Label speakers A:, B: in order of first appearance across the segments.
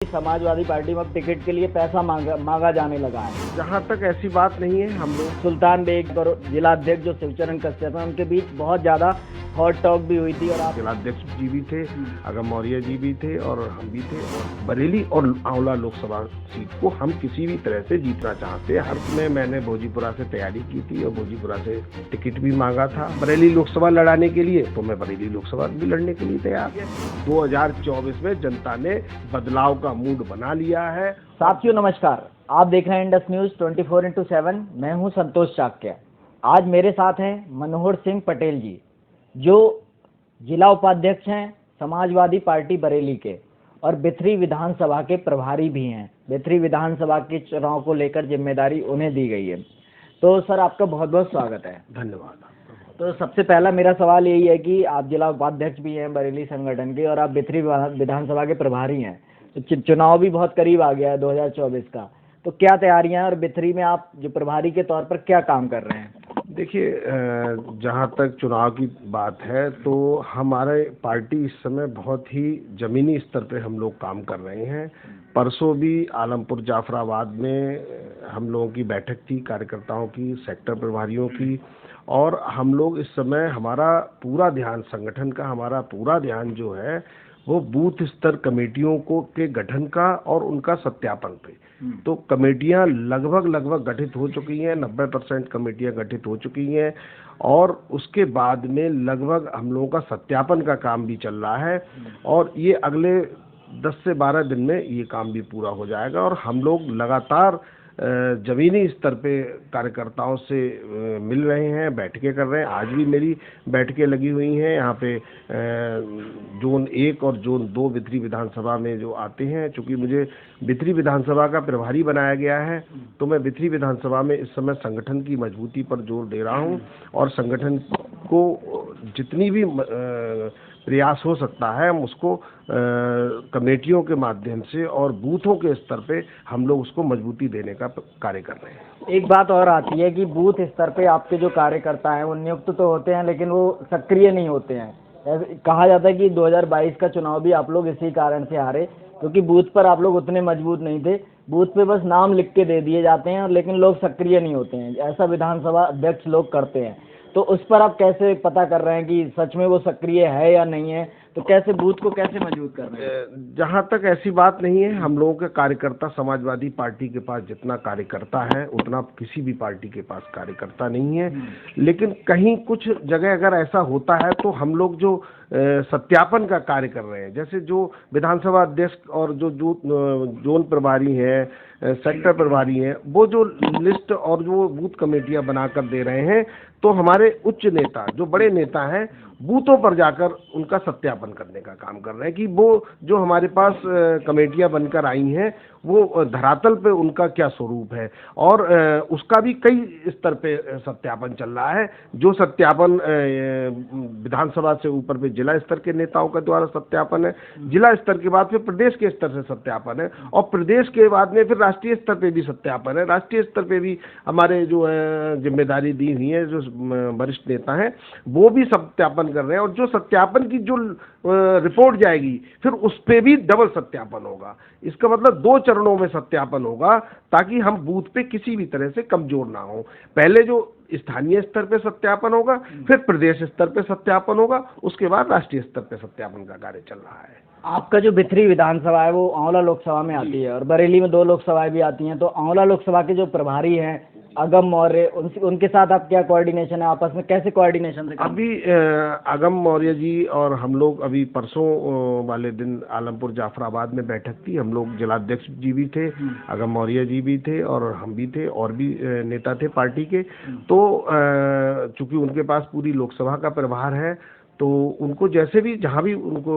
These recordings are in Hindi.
A: समाजवादी पार्टी में अब टिकट के लिए पैसा मांगा जाने लगा है।
B: जहाँ तक ऐसी बात नहीं है, हम लोग
A: सुल्तान बेग और जिला अध्यक्ष जो शिवचरण कश्यप हैं उनके बीच बहुत ज्यादा हॉट टॉक भी हुई थी। और आप
B: जिलाध्यक्ष जी भी थे, अगम मौर्य जी भी थे और हम भी थे। और बरेली और आंवला लोकसभा सीट को हम किसी भी तरह से जीतना चाहते हैं। हर में मैंने भोजीपुरा से तैयारी की थी और भोजीपुरा से टिकट भी मांगा था बरेली लोकसभा लड़ाने के लिए, तो मैं बरेली लोकसभा भी लड़ने के लिए तैयार है। 2024 में जनता ने बदलाव का मूड बना लिया है।
A: साथियों नमस्कार, आप देख रहे हैं इंडस न्यूज 24x7। मैं हूं संतोष चाक्य। आज मेरे साथ हैं मनोहर सिंह पटेल जी, जो जिला उपाध्यक्ष हैं समाजवादी पार्टी बरेली के और बिथरी विधानसभा के प्रभारी भी हैं। बिथरी विधानसभा के चुनाव को लेकर जिम्मेदारी उन्हें दी गई है। तो सर, आपका बहुत बहुत स्वागत है।
B: धन्यवाद।
A: तो सबसे पहला मेरा सवाल यही है कि आप जिला उपाध्यक्ष भी हैं बरेली संगठन के और आप बिथरी विधानसभा के प्रभारी हैं। तो चुनाव भी बहुत करीब आ गया है 2024 का, तो क्या तैयारियां हैं और बिथरी में आप जो प्रभारी के तौर पर क्या काम कर रहे हैं?
B: देखिए, जहाँ तक चुनाव की बात है तो हमारे पार्टी इस समय बहुत ही जमीनी स्तर पे हम लोग काम कर रहे हैं। परसों भी आलमपुर जाफराबाद में हम लोगों की बैठक थी, कार्यकर्ताओं की, सेक्टर प्रभारियों की। और हम लोग इस समय हमारा पूरा ध्यान संगठन का, हमारा पूरा ध्यान जो है वो बूथ स्तर कमेटियों को के गठन का और उनका सत्यापन पे। तो कमेटियां लगभग गठित हो चुकी हैं, 90% कमेटियां गठित हो चुकी हैं और उसके बाद में लगभग हम लोगों का सत्यापन का काम भी चल रहा है। और ये अगले 10 से 12 दिन में ये काम भी पूरा हो जाएगा। और हम लोग लगातार जमीनी स्तर पे कार्यकर्ताओं से मिल रहे हैं, बैठकें कर रहे हैं। आज भी मेरी बैठकें लगी हुई हैं यहाँ पे जोन 1 और जोन 2 बिथरी विधानसभा में जो आते हैं। चूँकि मुझे बिथरी विधानसभा का प्रभारी बनाया गया है, तो मैं बिथरी विधानसभा में इस समय संगठन की मजबूती पर जोर दे रहा हूँ और संगठन को जितनी भी प्रयास हो सकता है हम उसको कमेटियों के माध्यम से और बूथों के स्तर पे हम लोग उसको मजबूती देने का कार्य कर रहे हैं।
A: एक बात और आती है कि बूथ स्तर पे आपके जो कार्यकर्ता हैं वो नियुक्त तो होते हैं लेकिन वो सक्रिय नहीं होते हैं। कहा जाता है कि 2022 का चुनाव भी आप लोग इसी कारण से हारे, क्योंकि बूथ पर आप लोग उतने मजबूत नहीं थे। बूथ पे बस नाम लिख के दे दिए जाते हैं और लेकिन लोग सक्रिय नहीं होते हैं, ऐसा विधानसभा अध्यक्ष लोग करते हैं। तो उस पर आप कैसे पता कर रहे हैं कि सच में वो सक्रिय है या नहीं है? तो कैसे बूथ को कैसे मजबूत कर रहे हैं?
B: जहाँ तक ऐसी बात नहीं है, हम लोगों के कार्यकर्ता समाजवादी पार्टी के पास जितना कार्यकर्ता है उतना किसी भी पार्टी के पास कार्यकर्ता नहीं है। लेकिन कहीं कुछ जगह अगर ऐसा होता है तो हम लोग जो सत्यापन का कार्य कर रहे हैं, जैसे जो विधानसभा अध्यक्ष और जो जोन प्रभारी है, सेक्टर प्रभारी हैं, वो जो लिस्ट और जो बूथ कमेटियां बनाकर दे रहे हैं, तो हमारे उच्च नेता जो बड़े नेता हैं बूथों पर जाकर उनका सत्यापन करने का काम कर रहे हैं कि वो जो हमारे पास कमेटियां बनकर आई हैं वो धरातल पे उनका क्या स्वरूप है। और उसका भी कई स्तर पे सत्यापन चल रहा है। जो सत्यापन विधानसभा से ऊपर पे जिला स्तर के नेताओं के द्वारा सत्यापन है, जिला स्तर के बाद फिर प्रदेश के स्तर से सत्यापन है और प्रदेश के बाद में फिर राष्ट्रीय स्तर पे भी सत्यापन है। राष्ट्रीय स्तर पे भी हमारे जो है जिम्मेदारी दी हुई है, जो वरिष्ठ नेता हैं वो भी सत्यापन कर रहे हैं। और जो सत्यापन की जो रिपोर्ट जाएगी फिर उस पे भी डबल सत्यापन होगा। इसका मतलब 2 चरणों में सत्यापन होगा ताकि हम बूथ पे किसी भी तरह से कमजोर ना हो। पहले जो स्थानीय स्तर पे सत्यापन होगा, फिर प्रदेश स्तर पे सत्यापन होगा, उसके बाद राष्ट्रीय स्तर पे सत्यापन का कार्य चल रहा है।
A: आपका जो बिथरी विधानसभा है वो आंवला लोकसभा में आती है और बरेली में 2 लोकसभाएं भी आती हैं। तो आंवला लोकसभा के जो प्रभारी हैं अगम मौर्य, उनके साथ आप क्या कोऑर्डिनेशन है, आपस में कैसे कोऑर्डिनेशन?
B: अभी अगम मौर्य जी और हम लोग अभी परसों वाले दिन आलमपुर जाफराबाद में बैठक थी। हम लोग जिलाध्यक्ष जी भी थे, अगम मौर्य जी भी थे और हम भी थे और भी नेता थे पार्टी के। तो चूंकि उनके पास पूरी लोकसभा का प्रभार है तो उनको जैसे भी जहाँ भी उनको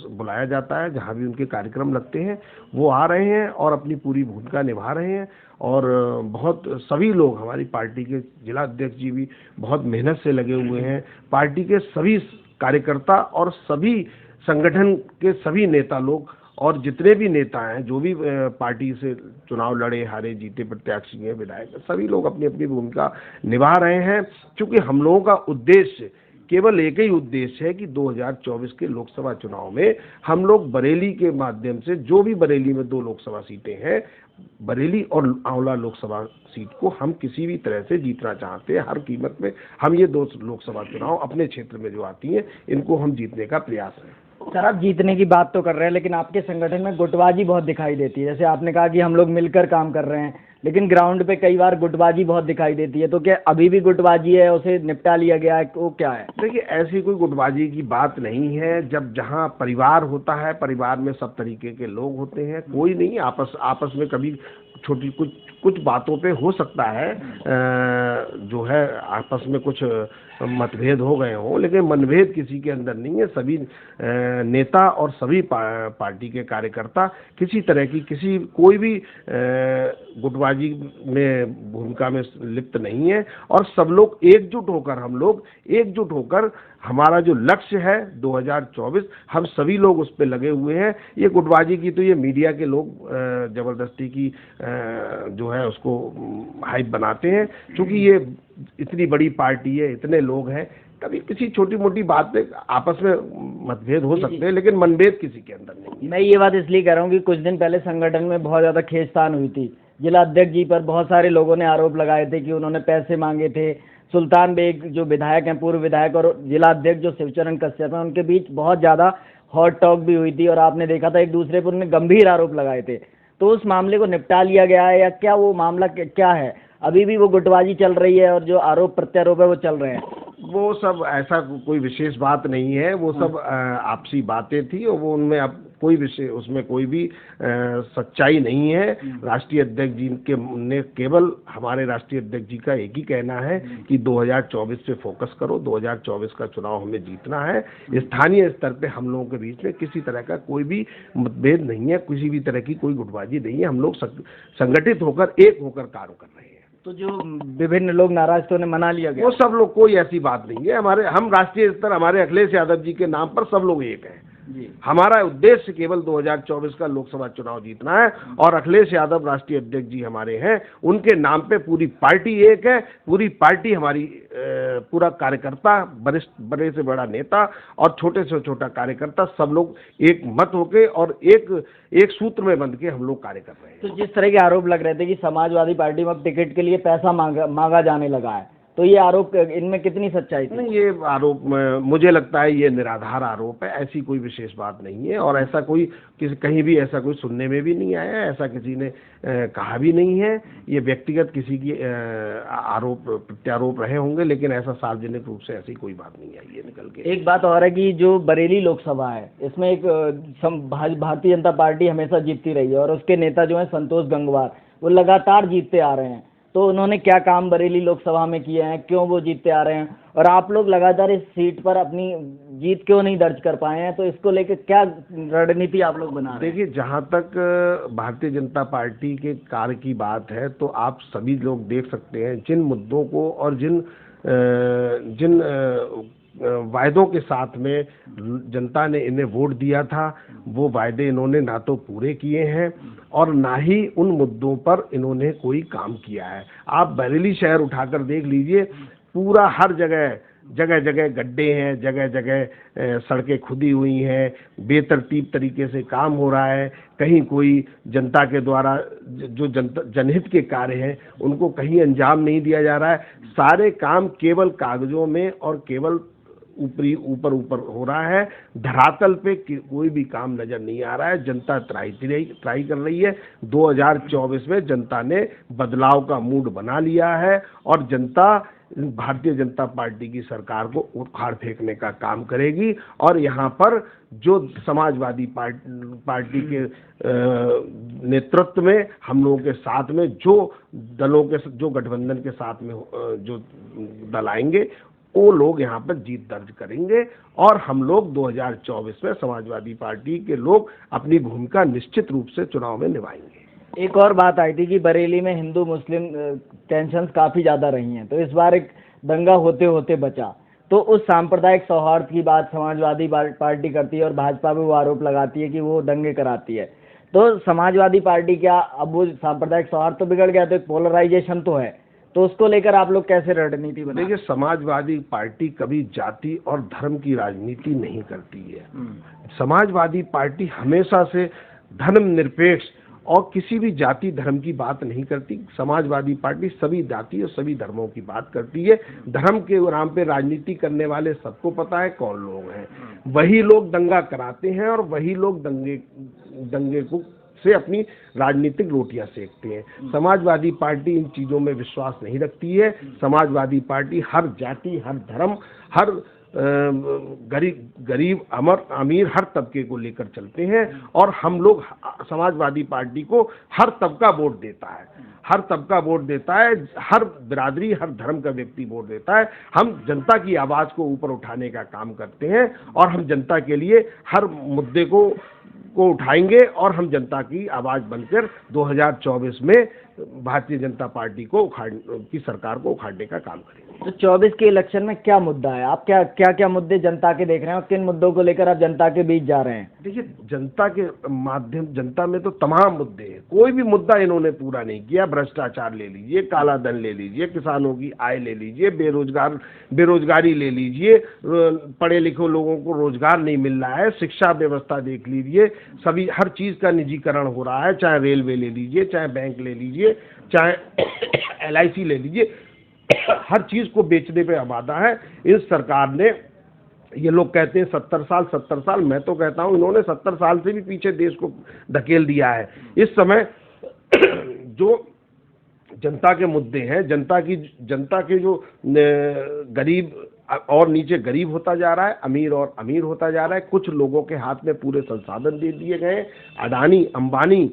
B: बुलाया जाता है, जहाँ भी उनके कार्यक्रम लगते हैं वो आ रहे हैं और अपनी पूरी भूमिका निभा रहे हैं। और बहुत सभी लोग, हमारी पार्टी के जिला अध्यक्ष जी भी बहुत मेहनत से लगे हुए हैं। पार्टी के सभी कार्यकर्ता और सभी संगठन के सभी नेता लोग और जितने भी नेता हैं, जो भी पार्टी से चुनाव लड़े, हारे, जीते, प्रत्याशी हैं, विधायक, सभी लोग अपनी अपनी भूमिका निभा रहे हैं। क्योंकि हम लोगों का उद्देश्य केवल एक ही उद्देश्य है कि 2024 के लोकसभा चुनाव में हम लोग बरेली के माध्यम से, जो भी बरेली में 2 लोकसभा सीटें हैं, बरेली और आंवला लोकसभा सीट को हम किसी भी तरह से जीतना चाहते हैं। हर कीमत में हम ये 2 लोकसभा चुनाव अपने क्षेत्र में जो आती हैं, इनको हम जीतने का प्रयास है।
A: सर, आप जीतने की बात तो कर रहे हैं, लेकिन आपके संगठन में गुटबाजी बहुत दिखाई देती है। जैसे आपने कहा कि हम लोग मिलकर काम कर रहे हैं, लेकिन ग्राउंड पे कई बार गुटबाजी बहुत दिखाई देती है। तो क्या अभी भी गुटबाजी है, उसे निपटा लिया गया है, वो क्या है?
B: देखिए, ऐसी कोई गुटबाजी की बात नहीं है। जब जहाँ परिवार होता है, परिवार में सब तरीके के लोग होते हैं, कोई नहीं आपस में कभी छोटी कुछ बातों पे हो सकता है जो है आपस में कुछ मतभेद हो गए हों, लेकिन मनभेद किसी के अंदर नहीं है। सभी नेता और सभी पार्टी के कार्यकर्ता किसी तरह की कोई भी गुटबाजी में भूमिका में लिप्त नहीं है, और सब लोग एकजुट होकर हमारा जो लक्ष्य है 2024, हम सभी लोग उस पे लगे हुए हैं। ये गुटबाजी की तो ये मीडिया के लोग जबरदस्ती की जो है उसको हाइप बनाते हैं, क्योंकि ये इतनी बड़ी पार्टी है, इतने लोग हैं, कभी किसी छोटी मोटी बात पे आपस में मतभेद हो सकते हैं, लेकिन मनभेद किसी के अंदर नहीं।
A: मैं ये बात इसलिए कह रहा हूँ कि कुछ दिन पहले संगठन में बहुत ज़्यादा खींचतान हुई थी। जिला अध्यक्ष जी पर बहुत सारे लोगों ने आरोप लगाए थे कि उन्होंने पैसे मांगे थे। सुल्तान बेग जो विधायक हैं, पूर्व विधायक, और जिला अध्यक्ष जो शिवचरण कश्यप हैं, उनके बीच बहुत ज़्यादा हॉट टॉक भी हुई थी, और आपने देखा था एक दूसरे पर उन्होंने गंभीर आरोप लगाए थे। तो उस मामले को निपटा लिया गया है, या क्या वो मामला क्या है? अभी भी वो गुटबाजी चल रही है और जो आरोप प्रत्यारोप है वो चल रहे हैं?
B: वो सब ऐसा कोई विशेष बात नहीं है, वो सब आपसी बातें थी, और वो उनमें अब उसमें कोई भी सच्चाई नहीं है। राष्ट्रीय अध्यक्ष जी ने केवल, हमारे राष्ट्रीय अध्यक्ष जी का एक ही कहना है कि 2024 पे फोकस करो, 2024 का चुनाव हमें जीतना है। स्थानीय स्तर पे हम लोगों के बीच में किसी तरह का कोई भी मतभेद नहीं है, किसी भी तरह की कोई गुटबाजी नहीं है। हम लोग संगठित होकर, एक होकर कार्य कर रहे हैं।
A: तो जो विभिन्न लोग नाराज थे उन्हें मना लिया गया?
B: वो सब लोग, कोई ऐसी बात नहीं है। हम राष्ट्रीय स्तर, हमारे अखिलेश यादव जी के नाम पर सब लोग एक हैं जी। हमारा उद्देश्य केवल 2024 का लोकसभा चुनाव जीतना है, और अखिलेश यादव राष्ट्रीय अध्यक्ष जी हमारे हैं, उनके नाम पे पूरी पार्टी एक है। पूरी पार्टी हमारी, पूरा कार्यकर्ता, बड़े से बड़ा नेता और छोटे से छोटा कार्यकर्ता, सब लोग एक मत होके और एक सूत्र में बंध के हम लोग कार्य कर रहे हैं।
A: तो जिस तरह के आरोप लग रहे थे कि समाजवादी पार्टी में अब टिकट के लिए पैसा मांगा जाने लगा है, तो ये आरोप, इनमें कितनी सच्चाई थी?
B: नहीं, ये आरोप मुझे लगता है ये निराधार आरोप है। ऐसी कोई विशेष बात नहीं है, और ऐसा कोई कहीं भी ऐसा कोई सुनने में भी नहीं आया है, ऐसा किसी ने कहा भी नहीं है। ये व्यक्तिगत किसी की आरोप प्रत्यारोप रहे होंगे, लेकिन ऐसा सार्वजनिक रूप से ऐसी कोई बात नहीं आई है निकल के।
A: एक बात और है कि जो बरेली लोकसभा है, इसमें एक भारतीय जनता पार्टी हमेशा जीतती रही है, और उसके नेता जो है संतोष गंगवार, वो लगातार जीतते आ रहे हैं। तो उन्होंने क्या काम बरेली लोकसभा में किए हैं, क्यों वो जीतते आ रहे हैं, और आप लोग लगातार इस सीट पर अपनी जीत क्यों नहीं दर्ज कर पाए हैं? तो इसको लेकर क्या रणनीति आप लोग बना रहे हैं?
B: देखिए, जहाँ तक भारतीय जनता पार्टी के कार्य की बात है, तो आप सभी लोग देख सकते हैं जिन मुद्दों को और जिन वायदों के साथ में जनता ने इन्हें वोट दिया था, वो वायदे इन्होंने ना तो पूरे किए हैं और ना ही उन मुद्दों पर इन्होंने कोई काम किया है। आप बरेली शहर उठाकर देख लीजिए, पूरा हर जगह जगह गड्ढे हैं, जगह जगह सड़कें खुदी हुई हैं, बेतरतीब तरीके से काम हो रहा है। कहीं कोई जनता के द्वारा जो जनहित के कार्य हैं उनको कहीं अंजाम नहीं दिया जा रहा है। सारे काम केवल कागजों में और केवल ऊपर हो रहा है। धरातल पे कोई भी काम नजर नहीं आ रहा है। जनता ट्राई कर रही है। 2024 में जनता ने बदलाव का मूड बना लिया है, और जनता भारतीय जनता पार्टी की सरकार को उखाड़ फेंकने का काम करेगी। और यहाँ पर जो समाजवादी पार्टी के नेतृत्व में, हम लोगों के साथ में जो गठबंधन के साथ में जो दल आएंगे, वो लोग यहाँ पर जीत दर्ज करेंगे, और हम लोग 2024 में समाजवादी पार्टी के लोग अपनी भूमिका निश्चित रूप से चुनाव में निभाएंगे।
A: एक और बात आई थी कि बरेली में हिंदू मुस्लिम टेंशन्स काफ़ी ज़्यादा रही हैं, तो इस बार एक दंगा होते होते बचा। तो उस सांप्रदायिक सौहार्द की बात समाजवादी पार्टी करती है, और भाजपा पे वो आरोप लगाती है कि वो दंगे कराती है। तो समाजवादी पार्टी क्या, अब वो सांप्रदायिक सौहार्द तो बिगड़ गया, तो एक पोलराइजेशन तो है, तो उसको लेकर आप लोग कैसे रणनीति बनाते
B: देखिए, समाजवादी पार्टी कभी जाति और धर्म की राजनीति नहीं करती है। समाजवादी पार्टी हमेशा से धर्मनिरपेक्ष और किसी भी जाति धर्म की बात नहीं करती। समाजवादी पार्टी सभी जाति और सभी धर्मों की बात करती है। धर्म के नाम पे राजनीति करने वाले सबको पता है कौन लोग हैं। वही लोग दंगा कराते हैं और वही लोग दंगे को से अपनी राजनीतिक रोटियां सेकते हैं। समाजवादी पार्टी इन चीजों में विश्वास नहीं रखती है। समाजवादी पार्टी हर जाति, हर धर्म, हर गरीब अमीर हर तबके को लेकर चलते हैं। और हम लोग समाजवादी पार्टी को हर तबका वोट देता है, हर तबका वोट देता है, हर बिरादरी, हर धर्म का व्यक्ति वोट देता है। हम जनता की आवाज को ऊपर उठाने का काम करते हैं और हम जनता के लिए हर मुद्दे को उठाएंगे और हम जनता की आवाज बनकर 2024 में भारतीय जनता पार्टी की सरकार को उखाड़ने का काम करेंगे।
A: तो 24 के इलेक्शन में क्या मुद्दा है? आप क्या मुद्दे जनता के देख रहे हैं और किन मुद्दों को लेकर आप जनता के बीच जा रहे हैं?
B: देखिए, जनता में तो तमाम मुद्दे हैं। कोई भी मुद्दा इन्होंने पूरा नहीं किया। भ्रष्टाचार ले लीजिए, काला धन ले लीजिए, किसानों की आय ले लीजिए, बेरोजगारी ले लीजिए, पढ़े लिखे लोगों को रोजगार नहीं मिल रहा है, शिक्षा व्यवस्था देख लीजिए, सभी हर चीज का निजीकरण हो रहा है। चाहे रेलवे ले लीजिए, चाहे बैंक ले लीजिए, चाहे LIC ले लीजिए, हर चीज को बेचने पे आबादा है इस सरकार ने। ये लोग कहते हैं 70 साल, मैं तो कहता हूं इन्होंने 70 साल से भी पीछे देश को धकेल दिया है। इस समय जो जनता के मुद्दे हैं, जनता के जो गरीब और नीचे गरीब होता जा रहा है, अमीर और अमीर होता जा रहा है। कुछ लोगों के हाथ में पूरे संसाधन दे दिए गए, अडानी अंबानी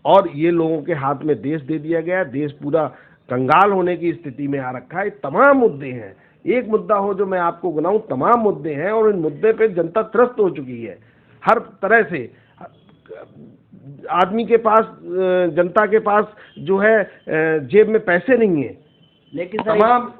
B: और ये लोगों के हाथ में देश दे दिया गया। देश पूरा कंगाल होने की स्थिति में आ रखा है। तमाम मुद्दे हैं, एक मुद्दा हो जो मैं आपको गिनाऊं, तमाम मुद्दे हैं और इन मुद्दे पे जनता त्रस्त हो चुकी है। हर तरह से आदमी के पास, जनता के पास जो है जेब में पैसे नहीं है,
A: लेकिन
B: तमाम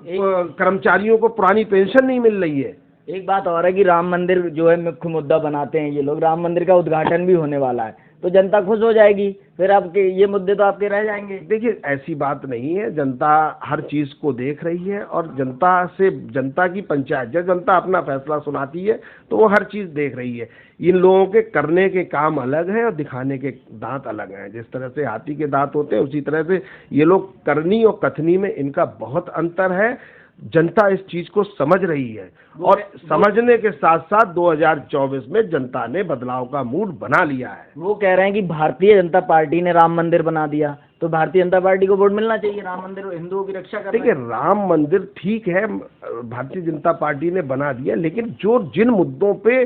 B: कर्मचारियों को पुरानी पेंशन नहीं मिल रही है।
A: एक बात और है कि राम मंदिर जो है मुख्य मुद्दा बनाते हैं ये लोग। राम मंदिर का उद्घाटन भी होने वाला है, तो जनता खुश हो जाएगी, फिर आपके ये मुद्दे तो आपके रह जाएंगे।
B: देखिए, ऐसी बात नहीं है। जनता हर चीज को देख रही है और जनता की पंचायत, जब जनता अपना फैसला सुनाती है तो वो हर चीज देख रही है। इन लोगों के करने के काम अलग हैं और दिखाने के दांत अलग हैं। जिस तरह से हाथी के दांत होते हैं, उसी तरह से ये लोग करनी और कथनी में इनका बहुत अंतर है। जनता इस चीज को समझ रही है और समझने के साथ साथ 2024 में जनता ने बदलाव का मूड बना लिया है।
A: वो कह रहे हैं कि भारतीय जनता पार्टी ने राम मंदिर बना दिया, तो भारतीय जनता पार्टी को वोट मिलना चाहिए। राम मंदिर हिंदुओं की रक्षा कर रहा है।
B: देखिए, राम मंदिर ठीक है, भारतीय जनता पार्टी ने बना दिया, लेकिन जिन मुद्दों पे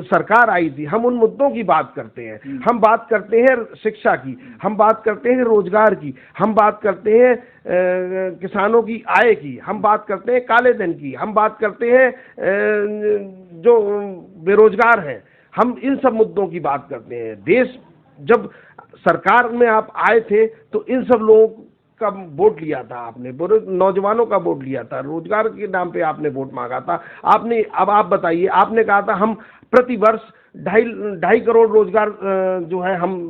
B: सरकार आई थी, हम उन मुद्दों की बात करते हैं। हम बात करते हैं शिक्षा की, हम बात करते हैं रोजगार की, हम बात करते हैं किसानों की आय की, हम बात करते हैं काले धन की, हम बात करते हैं जो बेरोजगार हैं। हम इन सब मुद्दों की बात करते हैं। देश जब सरकार में आप आए थे तो इन सब लोगों का वोट लिया था आपने, नौजवानों का वोट लिया था, रोजगार के नाम पे आपने वोट मांगा था आपने। अब आप बताइए, आपने कहा था हम प्रति वर्ष 2.5 करोड़ रोजगार जो है हम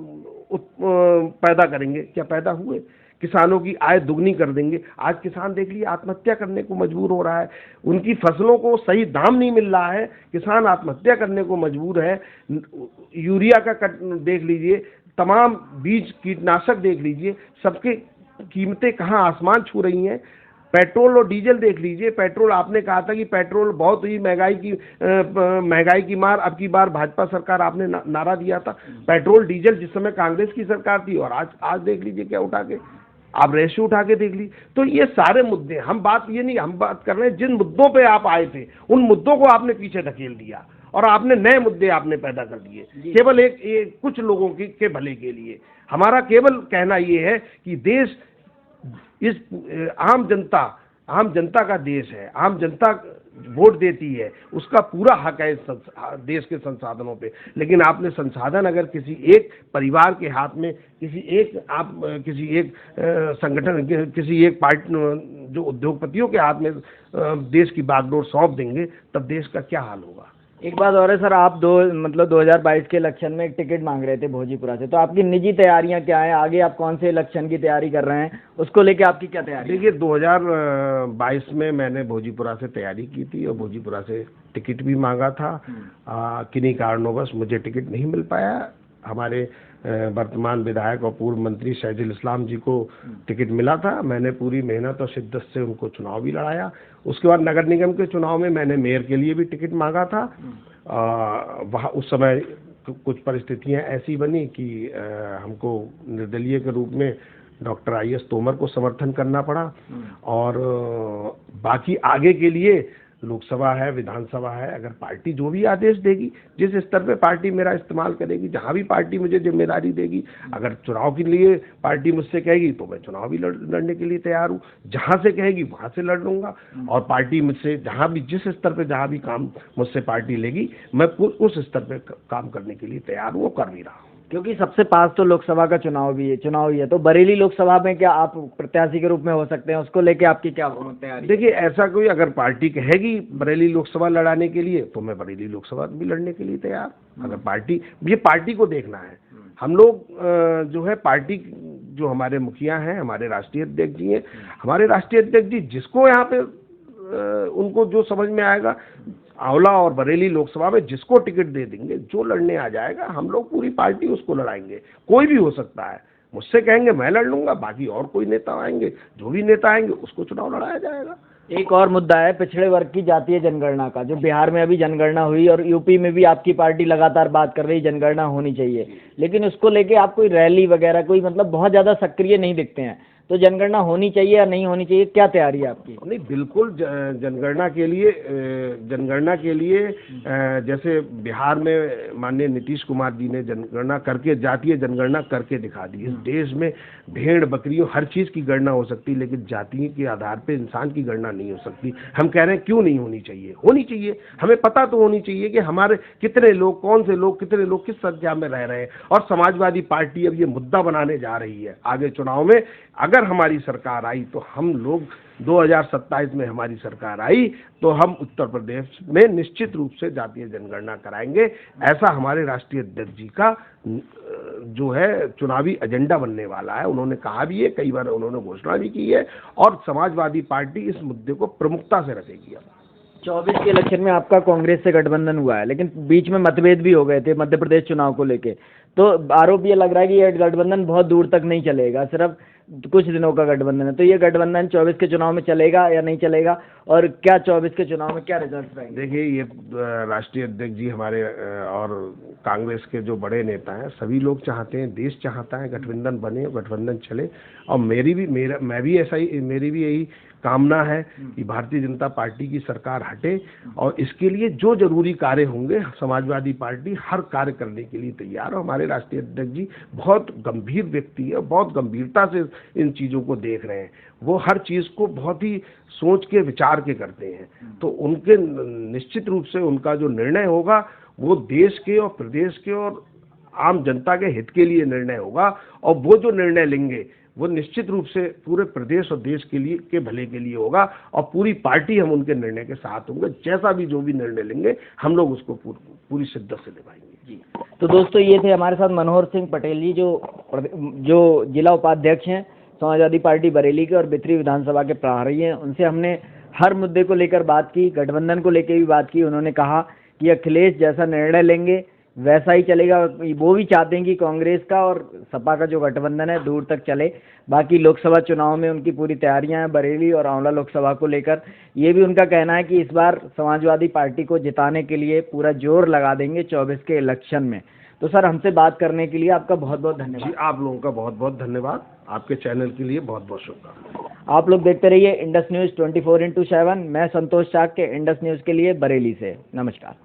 B: पैदा करेंगे। क्या पैदा हुए? किसानों की आय दुगनी कर देंगे। आज किसान देख लीजिए आत्महत्या करने को मजबूर हो रहा है, उनकी फसलों को सही दाम नहीं मिल रहा है, किसान आत्महत्या करने को मजबूर है। यूरिया का देख लीजिए, तमाम बीज कीटनाशक देख लीजिए, सबके कीमतें कहाँ आसमान छू रही हैं। पेट्रोल और डीजल देख लीजिए। पेट्रोल, आपने कहा था कि पेट्रोल बहुत ही महंगाई की मार, अब की बार भाजपा सरकार आपने नारा दिया था पेट्रोल डीजल, जिस समय कांग्रेस की सरकार थी, और आज देख लीजिए क्या उठा के आप रेशो उठा के देख ली। तो ये सारे मुद्दे, हम बात कर रहे हैं जिन मुद्दों पे आप आए थे उन मुद्दों को आपने पीछे धकेल दिया और आपने नए मुद्दे आपने पैदा कर दिए केवल एक कुछ लोगों के भले के लिए। हमारा केवल कहना ये है कि देश इस आम जनता का देश है, आम जनता वोट देती है, उसका पूरा हक है इस देश के संसाधनों पे। लेकिन आपने संसाधन अगर किसी एक परिवार के हाथ में, किसी एक संगठन, किसी एक पार्टी, जो उद्योगपतियों के हाथ में देश की बागडोर सौंप देंगे, तब देश का क्या हाल होगा।
A: एक बात और है सर, आप 2022 के इलेक्शन में एक टिकट मांग रहे थे भोजीपुरा से, तो आपकी निजी तैयारियां क्या हैं? आगे आप कौन से इलेक्शन की तैयारी कर रहे हैं, उसको लेके आपकी क्या तैयारी है?
B: देखिए 2022 में मैंने भोजीपुरा से तैयारी की थी और भोजीपुरा से टिकट भी मांगा था। किन्हीं कारणों मुझे टिकट नहीं मिल पाया। हमारे वर्तमान विधायक और पूर्व मंत्री शहजुल इस्लाम जी को टिकट मिला था। मैंने पूरी मेहनत और शिद्दत से उनको चुनाव भी लड़ाया। उसके बाद नगर निगम के चुनाव में मैंने मेयर के लिए भी टिकट मांगा था। वहाँ उस समय कुछ परिस्थितियां ऐसी बनी कि हमको निर्दलीय के रूप में डॉक्टर IS तोमर को समर्थन करना पड़ा। और बाकी आगे के लिए लोकसभा है, विधानसभा है, अगर पार्टी जो भी आदेश देगी, जिस स्तर पे पार्टी मेरा इस्तेमाल करेगी, जहां भी पार्टी मुझे जिम्मेदारी देगी, अगर चुनाव के लिए पार्टी मुझसे कहेगी तो मैं चुनाव भी लड़ने के लिए तैयार हूँ। जहां से कहेगी वहां से लड़ लूंगा। और पार्टी मुझसे जहां भी जिस स्तर पे जहां भी काम मुझसे पार्टी लेगी, मैं उस स्तर पे काम करने के लिए तैयार हूँ, कर भी रहा हूँ।
A: क्योंकि सबसे पास तो लोकसभा का चुनाव ही है, तो बरेली लोकसभा में क्या आप प्रत्याशी के रूप में हो सकते हैं? उसको लेके आपकी क्या तैयारी?
B: देखिए ऐसा कोई अगर पार्टी कहेगी बरेली लोकसभा लड़ाने के लिए तो मैं बरेली लोकसभा भी लड़ने के लिए तैयार। अगर पार्टी को देखना है। हम लोग जो है पार्टी, जो हमारे मुखिया हैं, हमारे राष्ट्रीय अध्यक्ष जी हैं, हमारे राष्ट्रीय अध्यक्ष जी जिसको यहाँ पे उनको जो समझ में आएगा, आंवला और बरेली लोकसभा में जिसको टिकट दे देंगे, जो लड़ने आ जाएगा, हम लोग पूरी पार्टी उसको लड़ाएंगे। कोई भी हो सकता है, मुझसे कहेंगे मैं लड़ लूंगा, बाकी और कोई नेता आएंगे, जो भी नेता आएंगे उसको चुनाव लड़ाया जाएगा।
A: एक और मुद्दा है पिछड़े वर्ग की जातीय जनगणना का, जो बिहार में अभी जनगणना हुई और यूपी में भी आपकी पार्टी लगातार बात कर रही जनगणना होनी चाहिए, लेकिन उसको लेके आप कोई रैली वगैरह कोई बहुत ज़्यादा सक्रिय नहीं दिखते हैं। तो जनगणना होनी चाहिए या नहीं होनी चाहिए, क्या तैयारी है आपकी?
B: नहीं, बिल्कुल जनगणना के लिए जैसे बिहार में माननीय नीतीश कुमार जी ने जनगणना करके, जातीय जनगणना करके दिखा दी। इस देश में भेड़ बकरियों हर चीज की गणना हो सकती है, लेकिन जाति के आधार पे इंसान की गणना नहीं हो सकती। हम कह रहे हैं क्यों नहीं होनी चाहिए? होनी चाहिए। हमें पता तो होनी चाहिए कि हमारे कितने लोग, कौन से लोग, कितने लोग किस संख्या में रह रहे हैं। और समाजवादी पार्टी अब ये मुद्दा बनाने जा रही है आगे चुनाव में। अगर हमारी सरकार आई तो हम लोग 2027 में हमारी सरकार आई तो हम उत्तर प्रदेश में निश्चित रूप से जातीय जनगणना कराएंगे। ऐसा हमारे राष्ट्रीय अध्यक्ष जी का जो है चुनावी एजेंडा बनने वाला है। उन्होंने कहा भी है, कई बार उन्होंने घोषणा भी की है, और समाजवादी पार्टी इस मुद्दे को प्रमुखता से रखेगी।
A: 24 के इलेक्शन में आपका कांग्रेस से गठबंधन हुआ है, लेकिन बीच में मतभेद भी हो गए थे मध्य प्रदेश चुनाव को लेके, तो आरोप ये लग रहा है कि ये गठबंधन बहुत दूर तक नहीं चलेगा, सिर्फ कुछ दिनों का गठबंधन है। तो ये गठबंधन 24 के चुनाव में चलेगा या नहीं चलेगा, और क्या 24 के चुनाव में क्या रिजल्ट रहेंगे?
B: देखिए, ये राष्ट्रीय अध्यक्ष जी हमारे और कांग्रेस के जो बड़े नेता हैं, सभी लोग चाहते हैं, देश चाहता है गठबंधन बने, गठबंधन चले। और मेरी भी यही कामना है कि भारतीय जनता पार्टी की सरकार हटे, और इसके लिए जो जरूरी कार्य होंगे समाजवादी पार्टी हर कार्य करने के लिए तैयार है। हमारे राष्ट्रीय अध्यक्ष जी बहुत गंभीर व्यक्ति है, बहुत गंभीरता से इन चीज़ों को देख रहे हैं। वो हर चीज़ को बहुत ही सोच के विचार के करते हैं। तो उनके निश्चित रूप से उनका जो निर्णय होगा वो देश के और प्रदेश के और आम जनता के हित के लिए निर्णय होगा, और वो जो निर्णय लेंगे वो निश्चित रूप से पूरे प्रदेश और देश के लिए के भले के लिए होगा, और पूरी पार्टी हम उनके निर्णय के साथ होंगे। जैसा भी जो भी निर्णय लेंगे हम लोग उसको पूरी शिद्दत से निभाएंगे।
A: जी, तो दोस्तों ये थे हमारे साथ मनोहर सिंह पटेल जी, जो जिला उपाध्यक्ष हैं समाजवादी पार्टी बरेली के और बिथरी विधानसभा के प्रभारी हैं। उनसे हमने हर मुद्दे को लेकर बात की, गठबंधन को लेकर भी बात की। उन्होंने कहा कि अखिलेश जैसा निर्णय लेंगे वैसा ही चलेगा। वो भी चाहते हैं कि कांग्रेस का और सपा का जो गठबंधन है दूर तक चले। बाकी लोकसभा चुनाव में उनकी पूरी तैयारियां हैं बरेली और आंवला लोकसभा को लेकर। ये भी उनका कहना है कि इस बार समाजवादी पार्टी को जिताने के लिए पूरा जोर लगा देंगे 24 के इलेक्शन में। तो सर, हमसे बात करने के लिए आपका बहुत बहुत धन्यवाद।
B: जी, आप लोगों का बहुत बहुत धन्यवाद। आपके चैनल के लिए बहुत बहुत शुभकामनाएं।
A: आप लोग देखते रहिए इंडस न्यूज़ 24x7। मैं संतोष चाक के इंडस न्यूज़ के लिए बरेली से। नमस्कार।